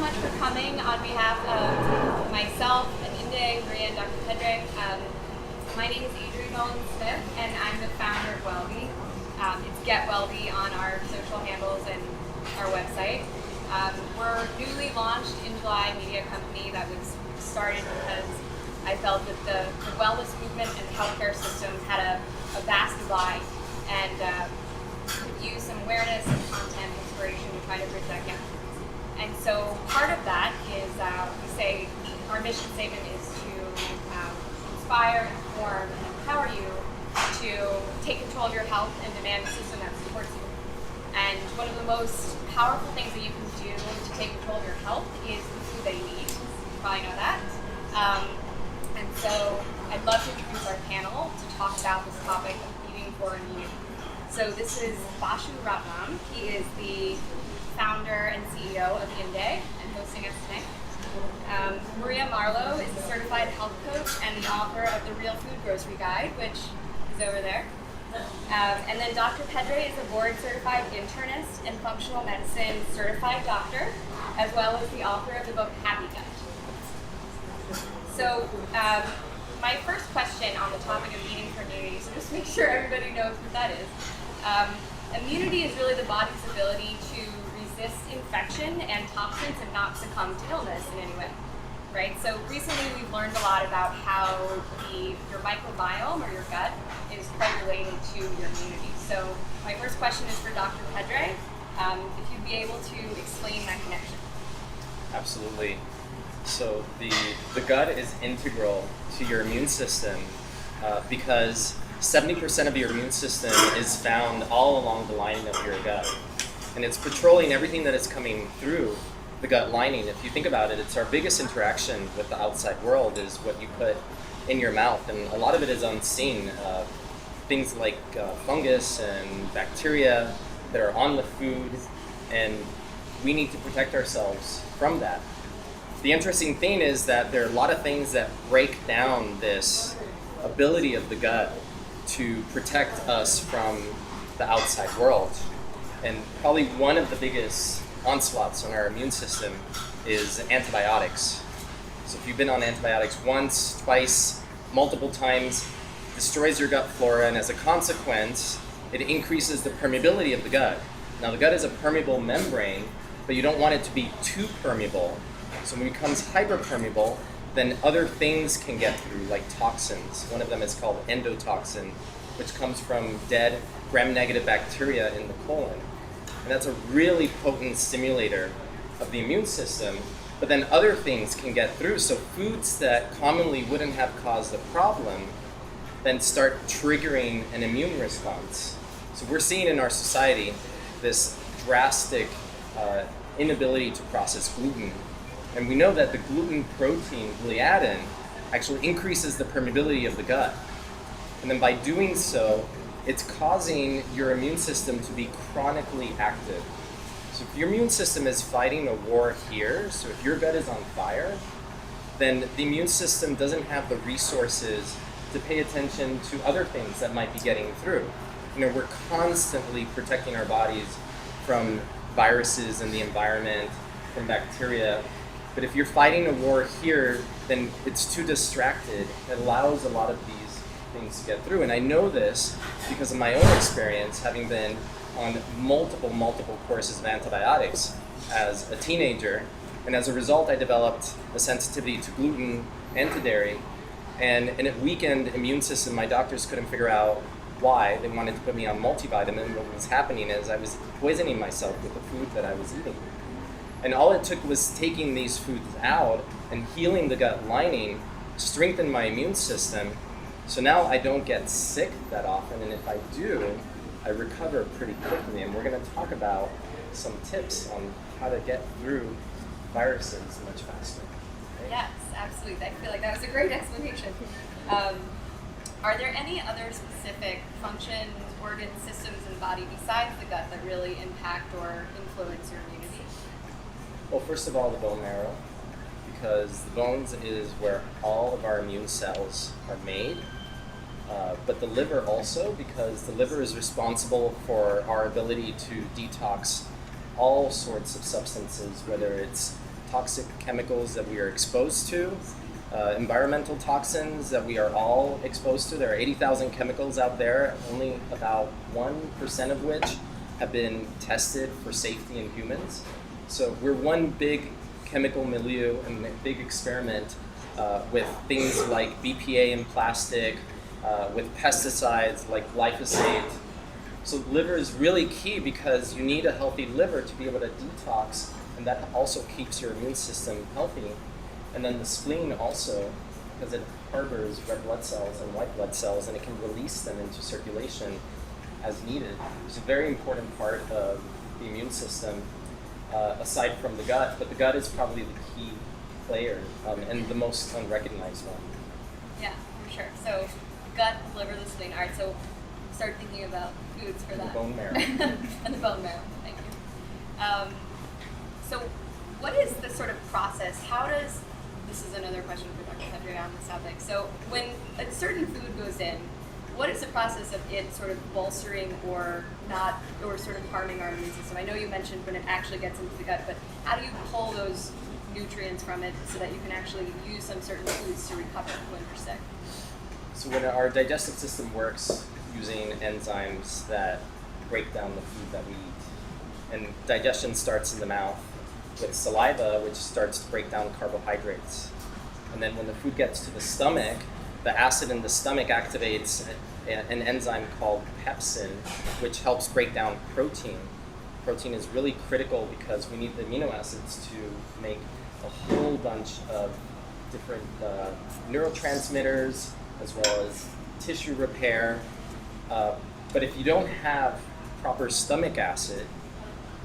much for coming on behalf of myself and Inde, Maria, and Dr. Pedre. My name is Adrienne Nolan-Smith, and I'm the founder of Wellbe. It's Get Wellbe on our social handles and our website. We're newly launched in July media company that was started because I felt that the wellness movement and the healthcare system had a vast divide, and could use some awareness and content inspiration to try to bridge that gap. And so part of that is we say our mission statement is to inspire, inform, and empower you to take control of your health and demand a system that supports you. And one of the most powerful things that you can do to take control of your health is the food that you eat. You probably know that. And so I'd love to introduce our panel to talk about this topic of eating for immunity. So this is Bashu Ratnam. He is the founder and CEO of Inde and hosting us today. Maria Marlowe is a certified health coach and the author of the Real Food Grocery Guide, which is over there. And then Dr. Pedre is a board-certified internist and functional medicine certified doctor, as well as the author of the book Happy Gut. So my first question on the topic of eating for immunity, so just make sure everybody knows what that is. Immunity is really the body's ability to resist infection and toxins and not succumb to illness in any way, right? So recently we've learned a lot about how your microbiome or your gut is quite related to your immunity. So my first question is for Dr. Pedre, if you'd be able to explain that connection. Absolutely. So the gut is integral to your immune system because 70% of your immune system is found all along the lining of your gut. And it's patrolling everything that is coming through the gut lining. If you think about it, it's our biggest interaction with the outside world is what you put in your mouth. And a lot of it is unseen. Things like fungus and bacteria that are on the food, and we need to protect ourselves from that. The interesting thing is that there are a lot of things that break down this ability of the gut to protect us from the outside world. And probably one of the biggest onslaughts on our immune system is antibiotics. So if you've been on antibiotics once, twice, multiple times, it destroys your gut flora, and as a consequence, it increases the permeability of the gut. Now the gut is a permeable membrane, but you don't want it to be too permeable. So when it becomes hyperpermeable, then other things can get through, like toxins. One of them is called endotoxin, which comes from dead gram-negative bacteria in the colon. And that's a really potent stimulator of the immune system, but then other things can get through. So foods that commonly wouldn't have caused a problem then start triggering an immune response. So we're seeing in our society this drastic inability to process gluten. And we know that the gluten protein, gliadin, actually increases the permeability of the gut. And then by doing so, it's causing your immune system to be chronically active. So if your immune system is fighting a war here, so if your gut is on fire, then the immune system doesn't have the resources to pay attention to other things that might be getting through. You know, we're constantly protecting our bodies from viruses in the environment, from bacteria. But if you're fighting a war here, then it's too distracted. It allows a lot of these things to get through. And I know this because of my own experience, having been on multiple courses of antibiotics as a teenager. And as a result, I developed a sensitivity to gluten and to dairy. And in a weakened immune system, my doctors couldn't figure out why. They wanted to put me on multivitamin. What was happening is I was poisoning myself with the food that I was eating. And all it took was taking these foods out and healing the gut lining, strengthen my immune system. So now I don't get sick that often, and if I do, I recover pretty quickly. And we're going to talk about some tips on how to get through viruses much faster. Right? Yes, absolutely. I feel like that was a great explanation. Are there any other specific functions, organ systems in the body besides the gut that really impact or influence your immunity? Well, first of all, the bone marrow, because the bones is where all of our immune cells are made. But the liver also, because the liver is responsible for our ability to detox all sorts of substances, whether it's toxic chemicals that we are exposed to, environmental toxins that we are all exposed to. There are 80,000 chemicals out there, only about 1% of which have been tested for safety in humans. So we're one big chemical milieu and a big experiment with things like BPA in plastic, with pesticides like glyphosate. So liver is really key because you need a healthy liver to be able to detox, and that also keeps your immune system healthy. And then the spleen also, because it harbors red blood cells and white blood cells, and it can release them into circulation as needed. It's a very important part of the immune system, aside from the gut, but the gut is probably the key player and the most unrecognized one. Yeah, for sure. So gut, liver, the spleen. All right, so start thinking about foods for that. The bone marrow. And the bone marrow, thank you. So what is the sort of process? How does, this is another question for Dr. Pedre on this topic. So when a certain food goes in, what is the process of it sort of bolstering or not, or sort of harming our immune system? I know you mentioned when it actually gets into the gut, but how do you pull those nutrients from it so that you can actually use some certain foods to recover when you're sick? So when our digestive system works using enzymes that break down the food that we eat, and digestion starts in the mouth with saliva, which starts to break down carbohydrates. And then when the food gets to the stomach, the acid in the stomach activates an enzyme called pepsin, which helps break down protein. Protein is really critical because we need the amino acids to make a whole bunch of different neurotransmitters as well as tissue repair. But if you don't have proper stomach acid,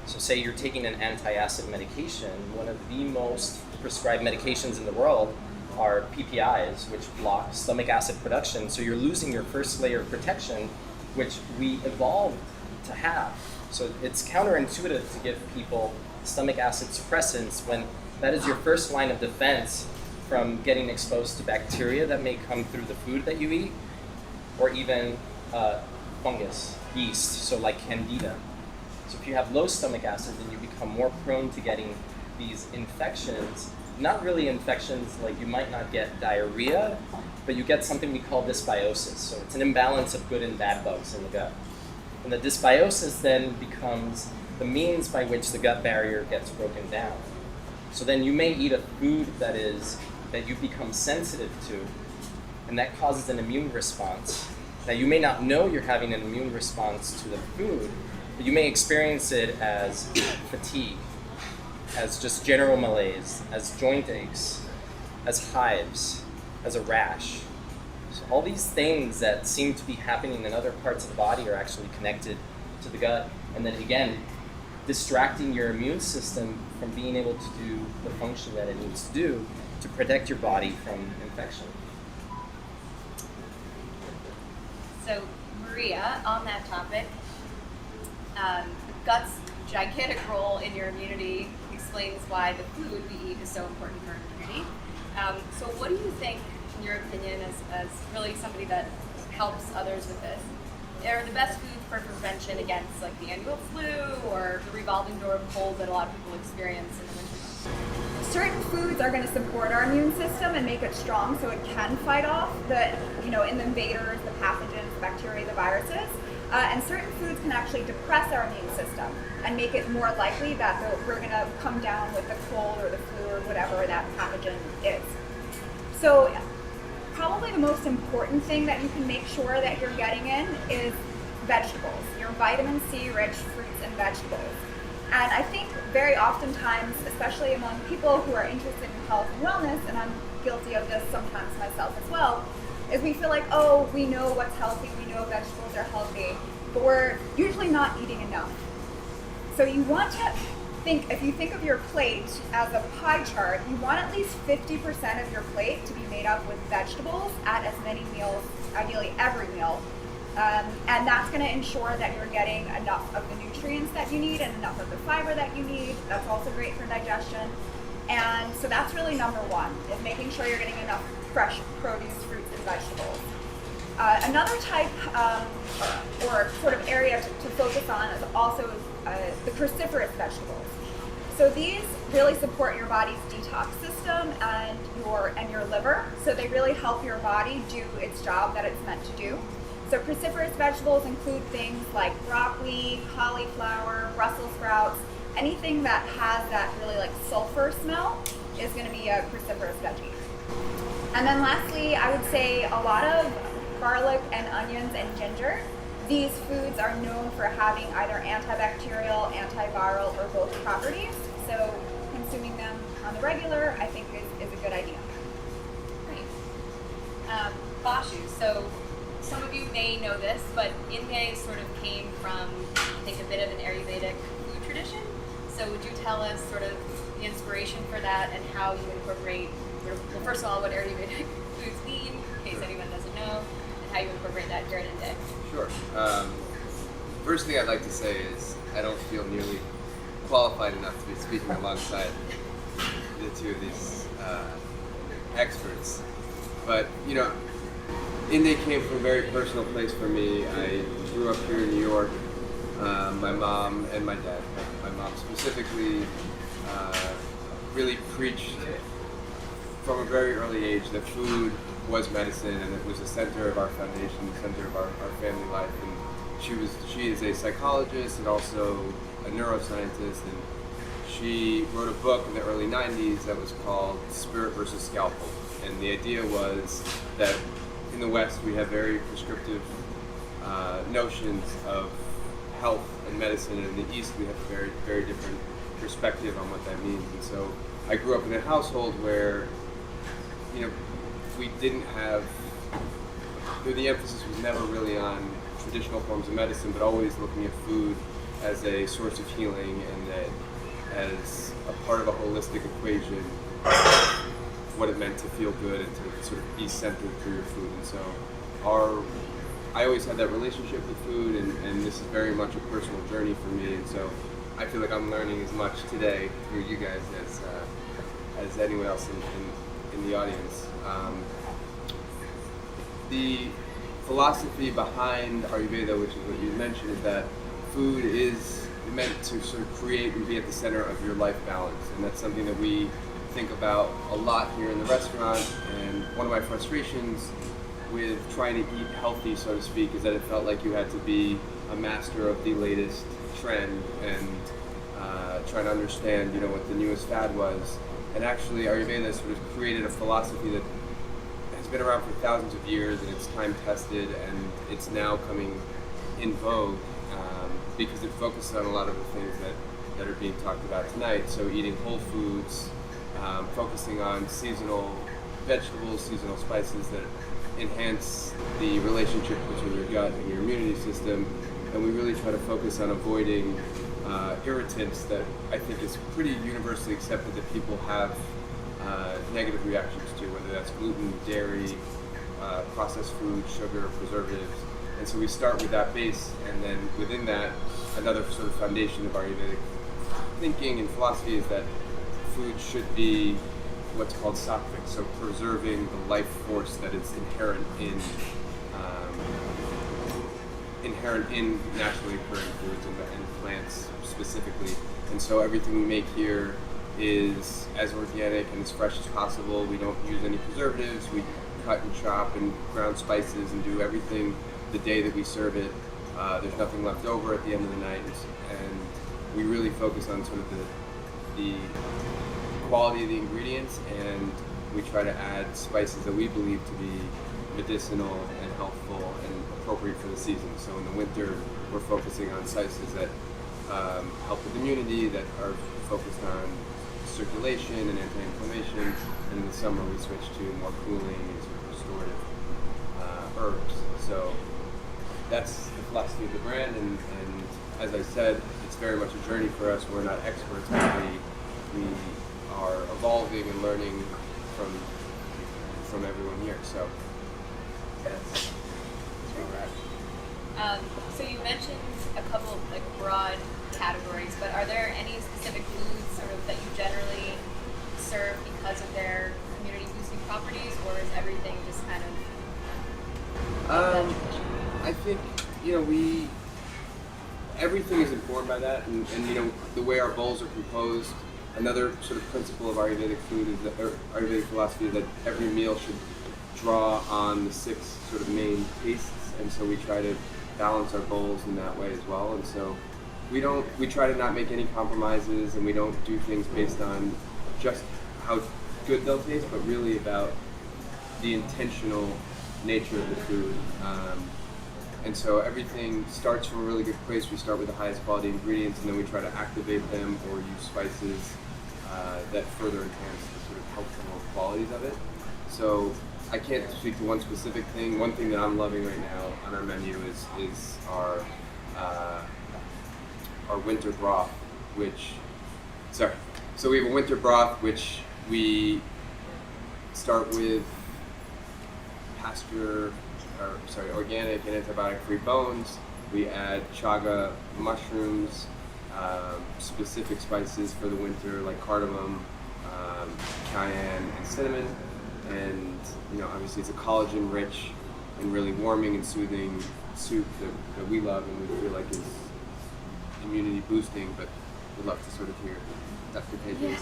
so say you're taking an anti-acid medication, one of the most prescribed medications in the world are PPIs, which block stomach acid production. So you're losing your first layer of protection, which we evolved to have. So it's counterintuitive to give people stomach acid suppressants when that is your first line of defense from getting exposed to bacteria that may come through the food that you eat, or even fungus, yeast, so like candida. So if you have low stomach acid, then you become more prone to getting these infections. Not really infections, like you might not get diarrhea, but you get something we call dysbiosis. So it's an imbalance of good and bad bugs in the gut. And the dysbiosis then becomes the means by which the gut barrier gets broken down. So then you may eat a food that you become sensitive to, and that causes an immune response. Now you may not know you're having an immune response to the food, but you may experience it as fatigue, as just general malaise, as joint aches, as hives, as a rash. So all these things that seem to be happening in other parts of the body are actually connected to the gut. And then again, distracting your immune system from being able to do the function that it needs to do to protect your body from infection. So Maria, on that topic, gut's gigantic role in your immunity explains why the food we eat is so important for immunity. So what do you think, in your opinion, as really somebody that helps others with this, are the best foods for prevention against like the annual flu or the revolving door of cold that a lot of people experience in the winter months? Certain foods are going to support our immune system and make it strong so it can fight off the invaders, the pathogens, the bacteria, the viruses. And certain foods can actually depress our immune system and make it more likely that we're going to come down with the cold or the flu or whatever that pathogen is. So probably the most important thing that you can make sure that you're getting in is vegetables, your vitamin C rich fruits and vegetables. And I think very oftentimes, especially among people who are interested in health and wellness, and I'm guilty of this sometimes myself as well, is we feel like, oh, we know what's healthy, we know vegetables are healthy, but we're usually not eating enough. So you want to think, if you think of your plate as a pie chart, you want at least 50% of your plate to be made up with vegetables at as many meals, ideally every meal. And that's going to ensure that you're getting enough of the nutrients that you need and enough of the fiber that you need. That's also great for digestion. And so that's really number one, is making sure you're getting enough fresh produce, fruits, and vegetables. Another type or sort of area to focus on is also the cruciferous vegetables. So these really support your body's detox system and your liver. So they really help your body do its job that it's meant to do. So cruciferous vegetables include things like broccoli, cauliflower, Brussels sprouts. Anything that has that really like sulfur smell is going to be a cruciferous veggie. And then lastly, I would say a lot of garlic and onions and ginger. These foods are known for having either antibacterial, antiviral, or both properties. So consuming them on the regular, I think, is a good idea. Great. Bashu. So some of you may know this, but Inde sort of came from, I think, a bit of an Ayurvedic food tradition. So would you tell us sort of the inspiration for that and how you incorporate, well, first of all, what Ayurvedic foods mean, in case anyone doesn't know, and how you incorporate that here at Inde? Sure. First thing I'd like to say is I don't feel nearly qualified enough to be speaking alongside the two of these experts. But, Inde came from a very personal place for me. I grew up here in New York. My mom and my dad, my mom specifically, really preached from a very early age that food was medicine and it was the center of our foundation, the center of our family life. And she is a psychologist and also a neuroscientist, and she wrote a book in the early 90s that was called Spirit versus Scalpel. And the idea was that in the West we have very prescriptive notions of health and medicine, and in the East we have a very, very different perspective on what that means. And so I grew up in a household where, we didn't have, the emphasis was never really on traditional forms of medicine, but always looking at food as a source of healing and that as a part of a holistic equation, what it meant to feel good and to sort of be centered through your food. And so I always had that relationship with food, and this is very much a personal journey for me. And so I feel like I'm learning as much today through you guys as anyone else in the audience. The philosophy behind Ayurveda, which is what you mentioned, is that food is meant to sort of create and be at the center of your life balance. And that's something that we think about a lot here in the restaurant. And one of my frustrations with trying to eat healthy, so to speak, is that it felt like you had to be a master of the latest trend and trying to understand, what the newest fad was. And actually, Ayurveda sort of created a philosophy that has been around for thousands of years, and it's time tested, and it's now coming in vogue because it focuses on a lot of the things that are being talked about tonight. So eating whole foods, focusing on seasonal vegetables, seasonal spices that enhance the relationship between your gut and your immunity system, and we really try to focus on avoiding irritants that I think is pretty universally accepted that people have negative reactions to, whether that's gluten, dairy, processed food, sugar, preservatives. And so we start with that base, and then within that, another sort of foundation of Ayurvedic thinking and philosophy is that food should be what's called sattvic, so preserving the life force that is inherent in naturally occurring foods and plants specifically. And so everything we make here is as organic and as fresh as possible. We don't use any preservatives. We cut and chop and ground spices and do everything the day that we serve it. There's nothing left over at the end of the night, and we really focus on sort of the quality of the ingredients, and we try to add spices that we believe to be medicinal and helpful and appropriate for the season. So in the winter, we're focusing on spices that help with immunity, that are focused on circulation and anti-inflammation, and in the summer we switch to more cooling and sort of restorative herbs. So that's the philosophy of the brand, and as I said, it's very much a journey for us. We're not experts, but we are evolving and learning from everyone here. So that's where we're at. So you mentioned a couple of broad categories, but are there any specific foods sort of that you generally serve because of their immunity boosting properties, or is everything just kind of I think everything is informed by that, and the way our bowls are composed. Another sort of principle of Ayurvedic food is that, or Ayurvedic philosophy, is that every meal should draw on the 6 sort of main tastes, and so we try to balance our bowls in that way as well. And so we try to not make any compromises, and we don't do things based on just how good they'll taste, but really about the intentional nature of the food. And so everything starts from a really good place. We start with the highest quality ingredients, and then we try to activate them or use spices that further enhance the sort of cultural qualities of it. So I can't speak to one specific thing. One thing that I'm loving right now on our menu is our winter broth, So we have a winter broth which we start with organic and antibiotic-free bones. We add chaga mushrooms, specific spices for the winter like cardamom, cayenne, and cinnamon. And obviously it's a collagen-rich and really warming and soothing soup that we love and we feel like is immunity boosting. But we'd love to sort of hear Dr. Pedro's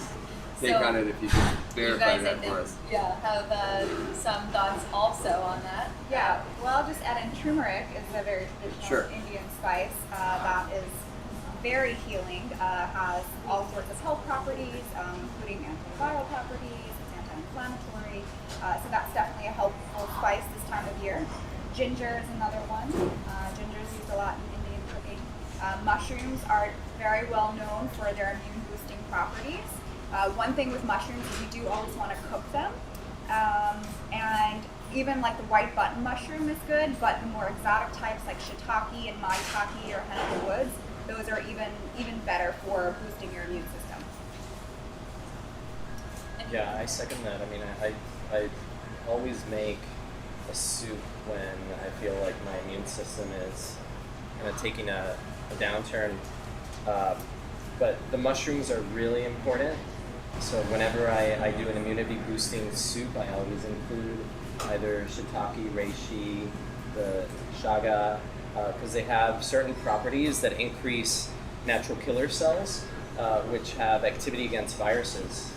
take on it if you could verify that for us. Have some thoughts also on that. Yeah, well, I'll just add in turmeric is a very traditional Sure. Indian spice that is very healing, has all sorts of health properties, including antiviral properties, it's anti-inflammatory, so that's definitely a helpful spice this time of year. Ginger is another one. Ginger is used a lot in Indian cooking. Mushrooms are very well known for their immune boosting properties. One thing with mushrooms is you do always want to cook them, and even like the white button mushroom is good, but the more exotic types like shiitake and maitake or hen of the woods, those are even better for boosting your immune system. Yeah, I second that. I mean, I always make a soup when I feel like my immune system is kind of taking a downturn. But the mushrooms are really important. So whenever I do an immunity boosting soup, I always include either shiitake, reishi, the chaga, because they have certain properties that increase natural killer cells, which have activity against viruses.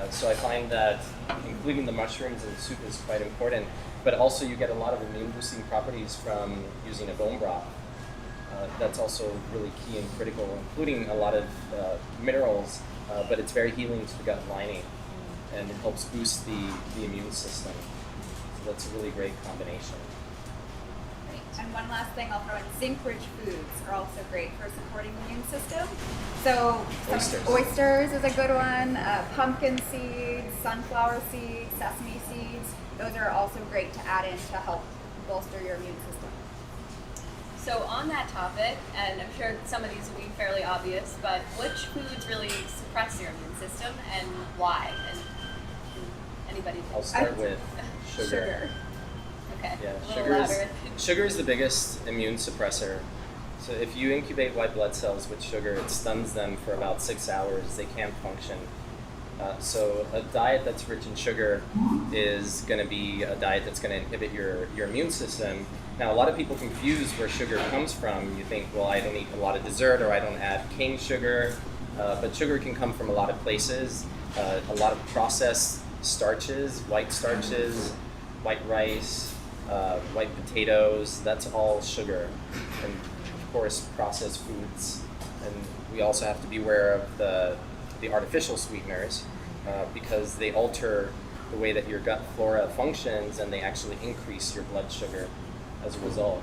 So I find that including the mushrooms in soup is quite important, but also you get a lot of immune boosting properties from using a bone broth. That's also really key and critical, including a lot of minerals, but it's very healing to the gut lining, and it helps boost the immune system. So that's a really great combination. And one last thing I'll throw in, zinc-rich foods are also great for supporting the immune system. So oysters is a good one, pumpkin seeds, sunflower seeds, sesame seeds. Those are also great to add in to help bolster your immune system. So on that topic, and I'm sure some of these will be fairly obvious, but which foods really suppress your immune system and why? And anybody? I'll start with sugar. Okay. Yeah, sugar is the biggest immune suppressor. So if you incubate white blood cells with sugar, it stuns them for about 6 hours. They can't function. So a diet that's rich in sugar is going to be a diet that's going to inhibit your immune system. Now, a lot of people confuse where sugar comes from. You think, well, I don't eat a lot of dessert or I don't add cane sugar. But sugar can come from a lot of places. A lot of processed starches, white starches, white rice, white potatoes, that's all sugar. And of course, processed foods. And we also have to be aware of the artificial sweeteners because they alter the way that your gut flora functions and they actually increase your blood sugar as a result.